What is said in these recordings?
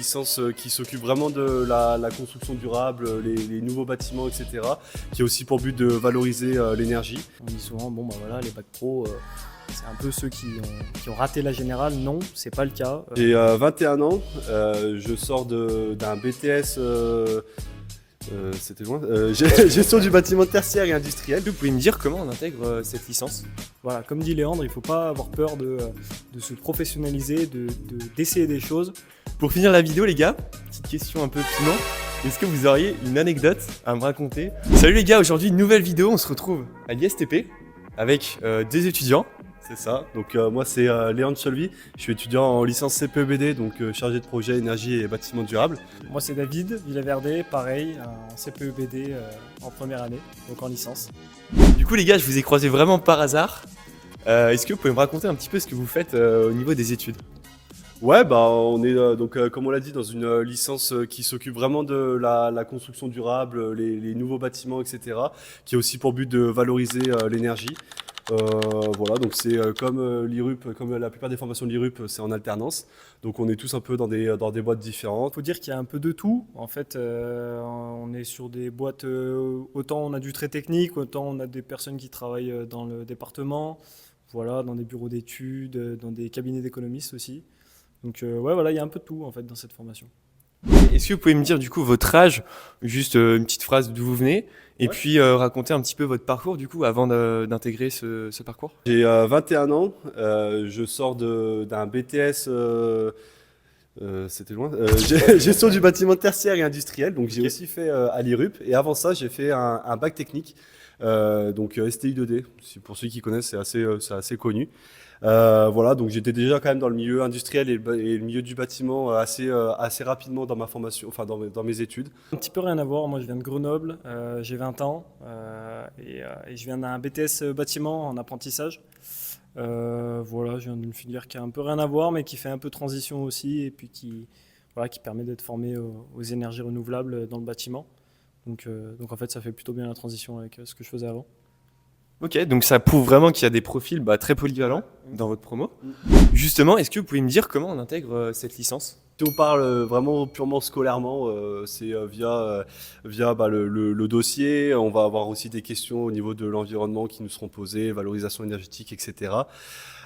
Licence qui s'occupe vraiment de la construction durable, les nouveaux bâtiments, etc. Qui a aussi pour but de valoriser l'énergie. On dit souvent, bon bah voilà, les bacs pro, c'est un peu ceux qui ont raté la générale. Non, c'est pas le cas. J'ai 21 ans, je sors d'un BTS, c'était loin, gestion du bâtiment tertiaire et industriel. Vous pouvez me dire comment on intègre cette licence? Voilà, comme dit Léandre, il ne faut pas avoir peur de se professionnaliser, d'essayer des choses. Pour finir la vidéo les gars, petite question un peu piment, est-ce que vous auriez une anecdote à me raconter? Salut les gars, aujourd'hui une nouvelle vidéo, on se retrouve à l'ISTP avec des étudiants. C'est ça, donc moi c'est Léandre Cholvy, je suis étudiant en licence CPEBD, donc chargé de projet énergie et bâtiments durables. Moi c'est David Villaverde, pareil, en CPEBD en première année, donc en licence. Du coup les gars, je vous ai croisé vraiment par hasard. Est-ce que vous pouvez me raconter un petit peu ce que vous faites au niveau des études? Ouais, bah on est donc comme on l'a dit dans une licence qui s'occupe vraiment de la construction durable, les nouveaux bâtiments, etc. Qui a aussi pour but de valoriser l'énergie. Voilà, donc c'est comme l'IRUP, comme la plupart des formations de l'IRUP, c'est en alternance. Donc on est tous un peu dans des boîtes différentes. Il faut dire qu'il y a un peu de tout. En fait, on est sur des boîtes, autant on a du très technique, autant on a des personnes qui travaillent dans le département, voilà, dans des bureaux d'études, dans des cabinets d'économistes aussi. Donc ouais, voilà, il y a un peu de tout en fait dans cette formation. Est-ce que vous pouvez me dire du coup votre âge, juste une petite phrase d'où vous venez, et Ouais. puis raconter un petit peu votre parcours du coup avant d'intégrer ce parcours? J'ai 21 ans, je sors d'un BTS, c'était loin, gestion du bâtiment tertiaire et industriel, donc j'ai aussi fait à l'IRUP, et avant ça j'ai fait un bac technique, donc STI 2D, pour ceux qui connaissent c'est assez connu. Voilà, donc j'étais déjà quand même dans le milieu industriel et le milieu du bâtiment assez rapidement dans ma formation, enfin dans mes études. Un petit peu rien à voir, moi je viens de Grenoble, j'ai 20 ans et je viens d'un BTS bâtiment en apprentissage. Voilà, je viens d'une filière qui a un peu rien à voir mais qui fait un peu transition aussi et puis voilà, qui permet d'être formé aux énergies renouvelables dans le bâtiment. Donc en fait ça fait plutôt bien la transition avec ce que je faisais avant. Ok, donc ça prouve vraiment qu'il y a des profils très polyvalents dans votre promo. Justement, est-ce que vous pouvez me dire comment on intègre cette licence? Si on parle vraiment purement scolairement, c'est via le dossier. On va avoir aussi des questions au niveau de l'environnement qui nous seront posées, valorisation énergétique, etc.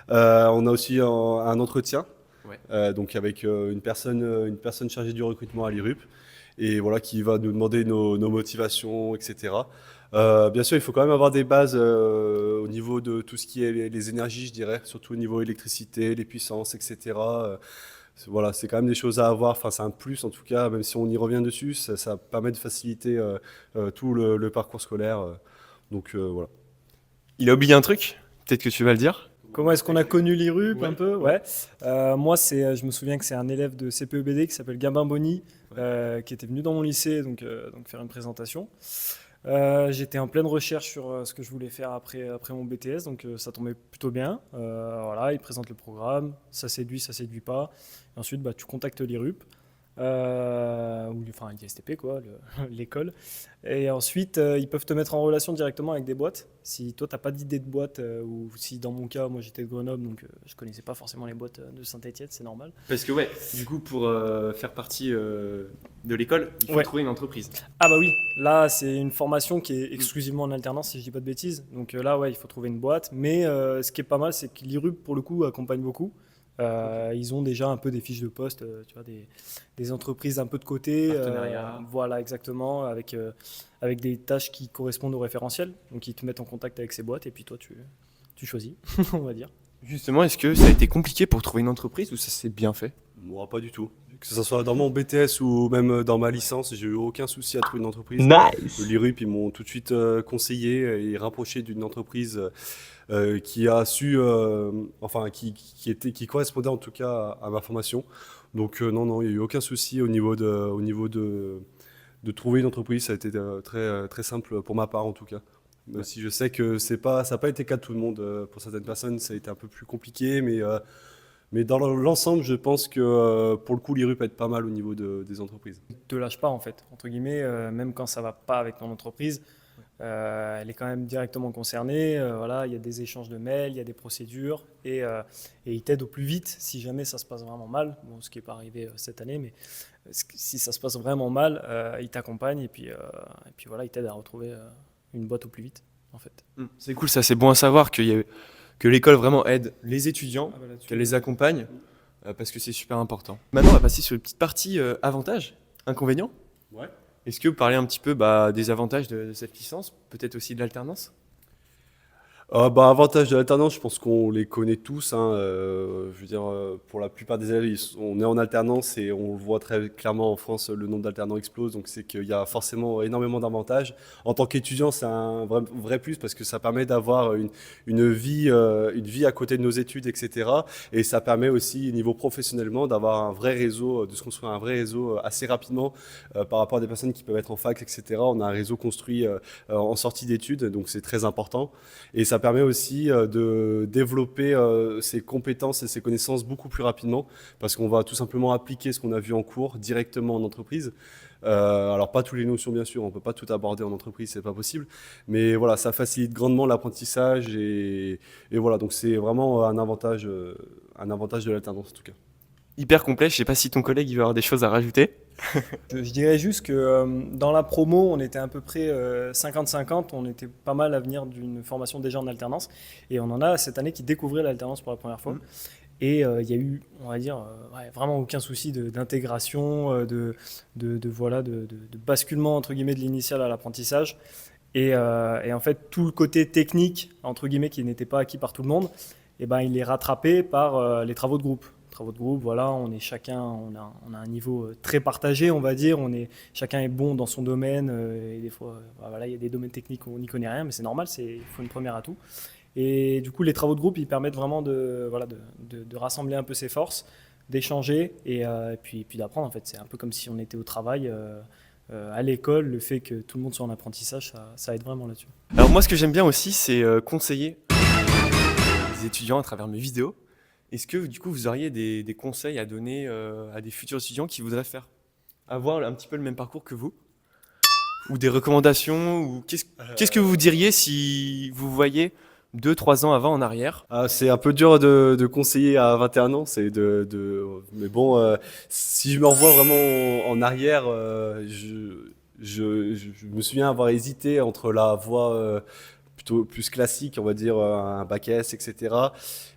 On a aussi un entretien, Ouais. donc avec une personne chargée du recrutement à l'IRUP, et voilà qui va nous demander nos motivations, etc. Bien sûr, il faut quand même avoir des bases au niveau de tout ce qui est les énergies, je dirais, surtout au niveau électricité, les puissances, etc. Voilà, c'est quand même des choses à avoir, enfin c'est un plus en tout cas, même si on y revient dessus, ça permet de faciliter tout le parcours scolaire. Donc voilà. Il a oublié un truc? Peut-être que tu vas le dire. Comment est-ce qu'on a connu l'IRUP Ouais. un peu? Ouais. Moi, je me souviens que c'est un élève de CPEBD qui s'appelle Gabin Bonny, qui était venu dans mon lycée donc faire une présentation. J'étais en pleine recherche sur ce que je voulais faire après mon BTS, donc ça tombait plutôt bien. Voilà, il présente le programme, ça séduit pas. Et ensuite, tu contactes l'IRUP, enfin l'ISTP quoi, l'école. Et ensuite, ils peuvent te mettre en relation directement avec des boîtes. Si toi, tu n'as pas d'idée de boîte, ou si dans mon cas, moi j'étais de Grenoble, donc je connaissais pas forcément les boîtes de Saint-Étienne, c'est normal. Parce que ouais, du coup pour faire partie de l'école, il faut Ouais. trouver une entreprise. Ah bah oui, là c'est une formation qui est exclusivement en alternance si je dis pas de bêtises. Donc là ouais, il faut trouver une boîte. Mais ce qui est pas mal, c'est que l'IRUP pour le coup accompagne beaucoup. Ils ont déjà un peu des fiches de poste, tu vois, des entreprises un peu de côté. Partenariat. Voilà exactement, avec des tâches qui correspondent au référentiel. Donc ils te mettent en contact avec ces boîtes et puis toi tu choisis, on va dire. Justement, est-ce que ça a été compliqué pour trouver une entreprise ou ça s'est bien fait? Moi, pas du tout. Que ce soit dans mon BTS ou même dans ma licence, j'ai eu aucun souci à trouver une entreprise. L'IRUP, ils m'ont tout de suite conseillé et rapproché d'une entreprise qui a su, enfin, qui correspondait en tout cas à ma formation. Donc non, il n'y a eu aucun souci au niveau de trouver une entreprise. Ça a été très simple pour ma part en tout cas. Même si je sais que ça n'a pas été le cas de tout le monde. Pour certaines personnes, ça a été un peu plus compliqué, mais dans l'ensemble, je pense que pour le coup, l'IRUP peut être pas mal au niveau des entreprises. Te lâche pas en fait, entre guillemets, même quand ça va pas avec ton entreprise. elle est quand même directement concernée. Voilà, il y a des échanges de mails, il y a des procédures et il t'aide au plus vite si jamais ça se passe vraiment mal. Bon, ce qui n'est pas arrivé cette année, mais si ça se passe vraiment mal, il t'accompagne et puis voilà, il t'aide à retrouver une boîte au plus vite, en fait. C'est cool, ça, c'est bon à savoir que l'école vraiment aide les étudiants, qu'elle les accompagne, parce que c'est super important. Maintenant, on va passer sur une petite partie avantages, inconvénients. Ouais. Est-ce que vous parlez un petit peu des avantages de cette licence, peut-être aussi de l'alternance? Avantage de l'alternance, je pense qu'on les connaît tous, hein, je veux dire, pour la plupart des élèves, on est en alternance et on le voit très clairement en France, le nombre d'alternants explose, donc c'est qu'il y a forcément énormément d'avantages. En tant qu'étudiant, c'est un vrai plus parce que ça permet d'avoir une vie à côté de nos études, etc. Et ça permet aussi, niveau professionnellement, d'avoir un vrai réseau, de se construire un vrai réseau assez rapidement par rapport à des personnes qui peuvent être en fac, etc. On a un réseau construit en sortie d'études, donc c'est très important. Et ça permet aussi de développer ses compétences et ses connaissances beaucoup plus rapidement parce qu'on va tout simplement appliquer ce qu'on a vu en cours directement en entreprise. Alors pas toutes les notions bien sûr, on peut pas tout aborder en entreprise, c'est pas possible, mais voilà, ça facilite grandement l'apprentissage et voilà, donc c'est vraiment un avantage de l'alternance en tout cas. Hyper complet, je sais pas si ton collègue il va avoir des choses à rajouter. Je dirais juste que dans la promo, on était à peu près 50-50. On était pas mal à venir d'une formation déjà en alternance. Et on en a cette année qui découvraient l'alternance pour la première fois. Et il y a eu, on va dire, vraiment aucun souci d'intégration, de basculement entre guillemets de l'initial à l'apprentissage. Et en fait, tout le côté technique, entre guillemets, qui n'était pas acquis par tout le monde, il est rattrapé par les travaux de groupe. Voilà, on a un niveau très partagé, on va dire. Chacun est bon dans son domaine. Et des fois, voilà, il y a des domaines techniques où on n'y connaît rien, mais c'est normal, il faut une première atout. Et du coup, les travaux de groupe, ils permettent vraiment de rassembler un peu ses forces, d'échanger et puis d'apprendre. En fait, c'est un peu comme si on était au travail. À l'école, le fait que tout le monde soit en apprentissage, ça aide vraiment là-dessus. Alors moi, ce que j'aime bien aussi, c'est conseiller les étudiants à travers mes vidéos. Est-ce que du coup vous auriez des conseils à donner à des futurs étudiants qui voudraient avoir un petit peu le même parcours que vous? Ou des recommandations ou qu'est-ce que vous diriez si vous voyez 2-3 ans avant en arrière? C'est un peu dur de conseiller à 21 ans, mais bon, si je me revois vraiment en arrière, je me souviens avoir hésité entre la voie plutôt plus classique, on va dire un bac S, etc.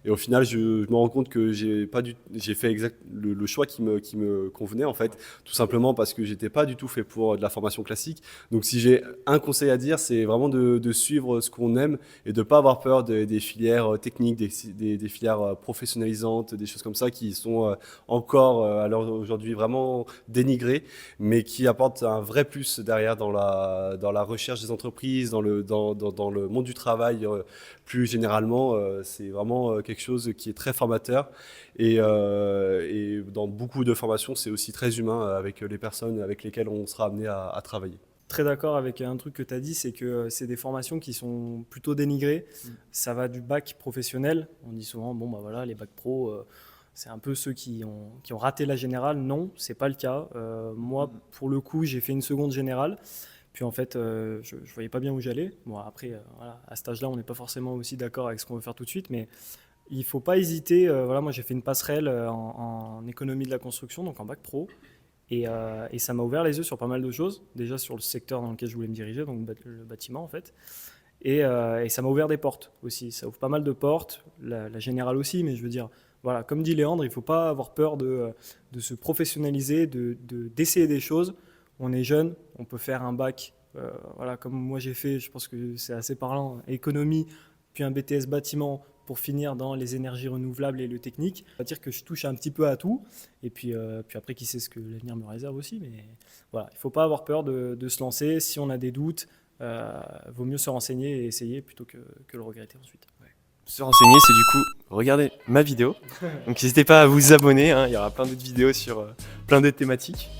Et au final, je me rends compte que j'ai fait le choix qui me convenait en fait, tout simplement parce que j'étais pas du tout fait pour de la formation classique. Donc si j'ai un conseil à dire, c'est vraiment de suivre ce qu'on aime et de pas avoir peur des filières techniques, des filières professionnalisantes, des choses comme ça qui sont encore à l'heure d'aujourd'hui vraiment dénigrées, mais qui apportent un vrai plus derrière dans la recherche des entreprises, dans le monde du travail plus généralement. C'est vraiment quelque chose qui est très formateur et dans beaucoup de formations, c'est aussi très humain avec les personnes avec lesquelles on sera amené à travailler. Très d'accord avec un truc que tu as dit, c'est que c'est des formations qui sont plutôt dénigrées. Ça va du bac professionnel. On dit souvent, voilà, les bacs pro, c'est un peu ceux qui ont raté la générale. Non, c'est pas le cas. Moi, pour le coup, j'ai fait une seconde générale. Puis en fait, je ne voyais pas bien où j'allais. Bon, après, voilà, à cet âge-là, on n'est pas forcément aussi d'accord avec ce qu'on veut faire tout de suite, mais il ne faut pas hésiter. Voilà, moi, j'ai fait une passerelle en économie de la construction, donc en bac pro. Et ça m'a ouvert les yeux sur pas mal de choses. Déjà sur le secteur dans lequel je voulais me diriger, donc le bâtiment en fait. Et ça m'a ouvert des portes aussi. Ça ouvre pas mal de portes, la générale aussi, mais je veux dire, voilà, comme dit Léandre, il ne faut pas avoir peur de se professionnaliser, d'essayer des choses. On est jeune, on peut faire un bac, voilà, comme moi j'ai fait, je pense que c'est assez parlant, économie, puis un BTS bâtiment pour finir dans les énergies renouvelables et le technique. On va dire que je touche un petit peu à tout, et puis après qui sait ce que l'avenir me réserve aussi, mais voilà, il ne faut pas avoir peur de se lancer. Si on a des doutes, vaut mieux se renseigner et essayer plutôt que le regretter ensuite. Ouais. Se renseigner, c'est du coup regarder ma vidéo, donc n'hésitez pas à vous abonner, hein, il y aura plein d'autres vidéos sur plein d'autres thématiques.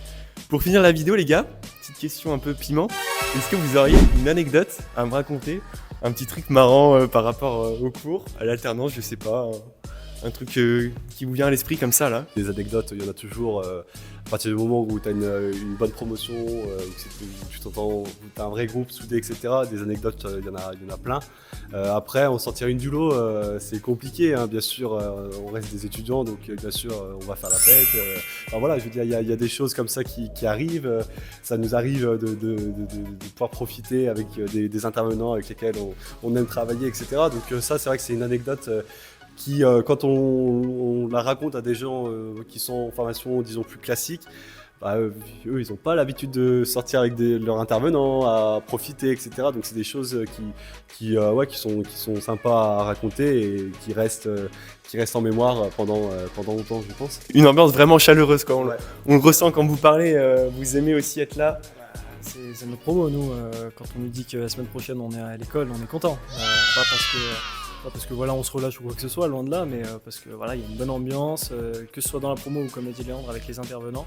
Pour finir la vidéo les gars, petite question un peu piment, est-ce que vous auriez une anecdote à me raconter? Un petit truc marrant par rapport au cours, à l'alternance, je sais pas, Un truc qui vous vient à l'esprit comme ça là? Des anecdotes, il y en a toujours. À partir du moment où tu as une bonne promotion, où tu t'entends, où tu as un vrai groupe soudé, etc. Des anecdotes, il y en a plein. Après, en sortir une du lot, c'est compliqué. Hein, bien sûr, on reste des étudiants, donc bien sûr, on va faire la fête. Enfin, voilà, je veux dire, il y a des choses comme ça qui arrivent. Ça nous arrive de pouvoir profiter avec des intervenants avec lesquels on aime travailler, etc. Donc ça, c'est vrai que c'est une anecdote qui, quand on la raconte à des gens qui sont en formation, disons, plus classique, bah, eux, ils n'ont pas l'habitude de sortir avec leurs intervenants, à profiter, etc. Donc c'est des choses qui sont sympas à raconter et qui restent en mémoire pendant longtemps, je pense. Une ambiance vraiment chaleureuse, quoi. Ouais. On le ressent quand vous parlez, vous aimez aussi être là. C'est notre promo, nous, quand on nous dit que la semaine prochaine on est à l'école, on est content. Pas parce que voilà, on se relâche ou quoi que ce soit, loin de là, mais parce que voilà, il y a une bonne ambiance, que ce soit dans la promo ou comme a dit Léandre avec les intervenants.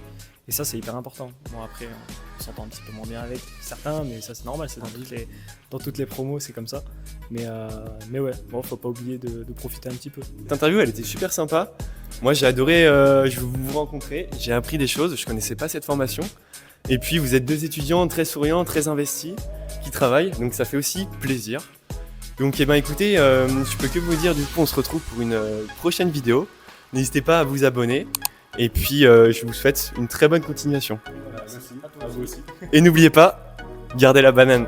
Et ça, c'est hyper important. Bon, après, on s'entend un petit peu moins bien avec certains, mais ça, c'est normal, c'est dans toutes les promos, c'est comme ça. Mais ouais, bon, faut pas oublier de profiter un petit peu. Cette interview, elle était super sympa. Moi, j'ai adoré vous rencontrer. J'ai appris des choses. Je connaissais pas cette formation. Et puis, vous êtes deux étudiants très souriants, très investis, qui travaillent. Donc, ça fait aussi plaisir. Donc, eh ben, écoutez, je peux que vous dire, du coup, on se retrouve pour une prochaine vidéo. N'hésitez pas à vous abonner. Et puis, je vous souhaite une très bonne continuation. Merci, à vous aussi. Et n'oubliez pas, gardez la banane.